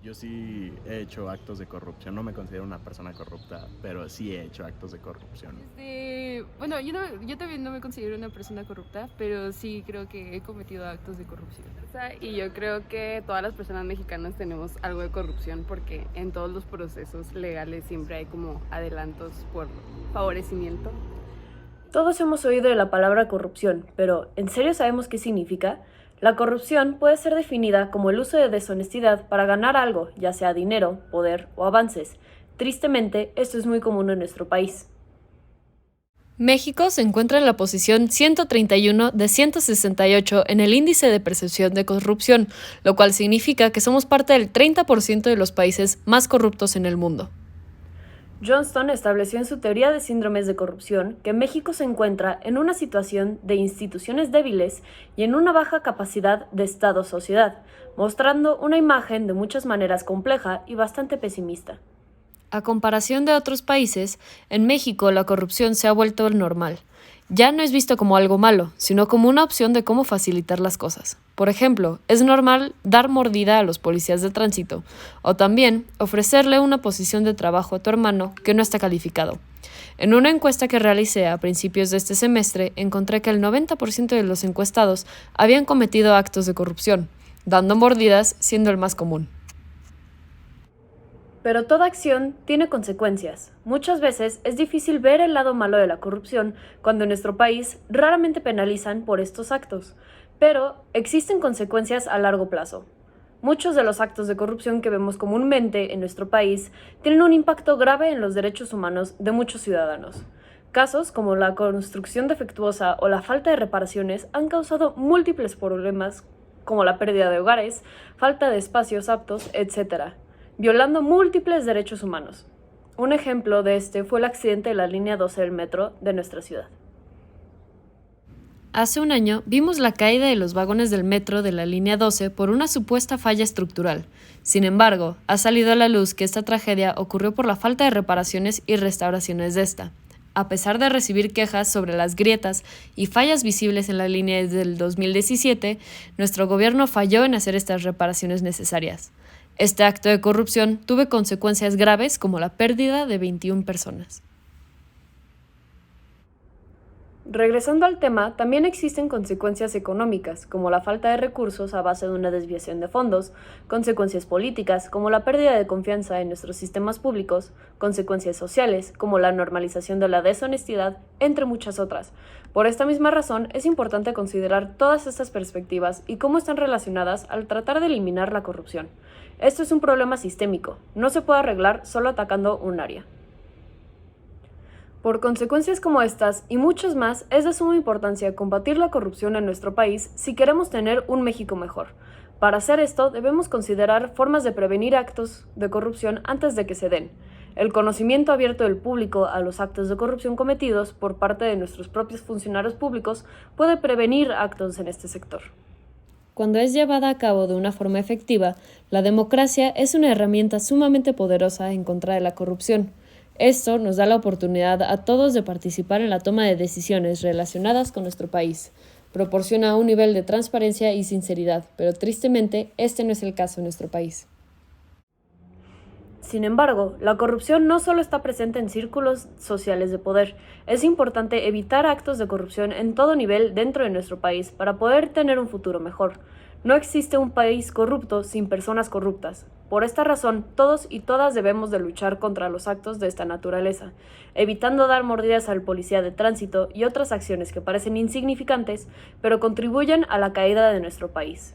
Yo sí he hecho actos de corrupción, no me considero una persona corrupta, pero sí he hecho actos de corrupción. Bueno, yo también no me considero una persona corrupta, pero sí creo que he cometido actos de corrupción. Y yo creo que todas las personas mexicanas tenemos algo de corrupción porque en todos los procesos legales siempre hay como adelantos por favorecimiento. Todos hemos oído de la palabra corrupción, pero ¿en serio sabemos qué significa? La corrupción puede ser definida como el uso de deshonestidad para ganar algo, ya sea dinero, poder o avances. Tristemente, esto es muy común en nuestro país. México se encuentra en la posición 131 de 168 en el índice de percepción de corrupción, lo cual significa que somos parte del 30% de los países más corruptos en el mundo. Johnston estableció en su teoría de síndromes de corrupción que México se encuentra en una situación de instituciones débiles y en una baja capacidad de Estado-sociedad, mostrando una imagen de muchas maneras compleja y bastante pesimista. A comparación de otros países, en México la corrupción se ha vuelto normal. Ya no es visto como algo malo, sino como una opción de cómo facilitar las cosas. Por ejemplo, es normal dar mordida a los policías de tránsito, o también ofrecerle una posición de trabajo a tu hermano que no está calificado. En una encuesta que realicé a principios de este semestre, encontré que el 90% de los encuestados habían cometido actos de corrupción, dando mordidas siendo el más común. Pero toda acción tiene consecuencias. Muchas veces es difícil ver el lado malo de la corrupción cuando en nuestro país raramente penalizan por estos actos, pero existen consecuencias a largo plazo. Muchos de los actos de corrupción que vemos comúnmente en nuestro país tienen un impacto grave en los derechos humanos de muchos ciudadanos. Casos como la construcción defectuosa o la falta de reparaciones han causado múltiples problemas como la pérdida de hogares, falta de espacios aptos, etc., violando múltiples derechos humanos. Un ejemplo de este fue el accidente de la línea 12 del metro de nuestra ciudad. Hace un año vimos la caída de los vagones del metro de la línea 12 por una supuesta falla estructural. Sin embargo, ha salido a la luz que esta tragedia ocurrió por la falta de reparaciones y restauraciones de esta. A pesar de recibir quejas sobre las grietas y fallas visibles en la línea desde el 2017, nuestro gobierno falló en hacer estas reparaciones necesarias. Este acto de corrupción tuvo consecuencias graves como la pérdida de 21 personas. Regresando al tema, también existen consecuencias económicas, como la falta de recursos a base de una desviación de fondos, consecuencias políticas, como la pérdida de confianza en nuestros sistemas públicos, consecuencias sociales, como la normalización de la deshonestidad, entre muchas otras. Por esta misma razón, es importante considerar todas estas perspectivas y cómo están relacionadas al tratar de eliminar la corrupción. Esto es un problema sistémico, no se puede arreglar solo atacando un área. Por consecuencias como estas y muchas más, es de suma importancia combatir la corrupción en nuestro país si queremos tener un México mejor. Para hacer esto, debemos considerar formas de prevenir actos de corrupción antes de que se den. El conocimiento abierto del público a los actos de corrupción cometidos por parte de nuestros propios funcionarios públicos puede prevenir actos en este sector. Cuando es llevada a cabo de una forma efectiva, la democracia es una herramienta sumamente poderosa en contra de la corrupción. Esto nos da la oportunidad a todos de participar en la toma de decisiones relacionadas con nuestro país. Proporciona un nivel de transparencia y sinceridad, pero tristemente este no es el caso en nuestro país. Sin embargo, la corrupción no solo está presente en círculos sociales de poder. Es importante evitar actos de corrupción en todo nivel dentro de nuestro país para poder tener un futuro mejor. No existe un país corrupto sin personas corruptas. Por esta razón, todos y todas debemos de luchar contra los actos de esta naturaleza, evitando dar mordidas al policía de tránsito y otras acciones que parecen insignificantes, pero contribuyen a la caída de nuestro país.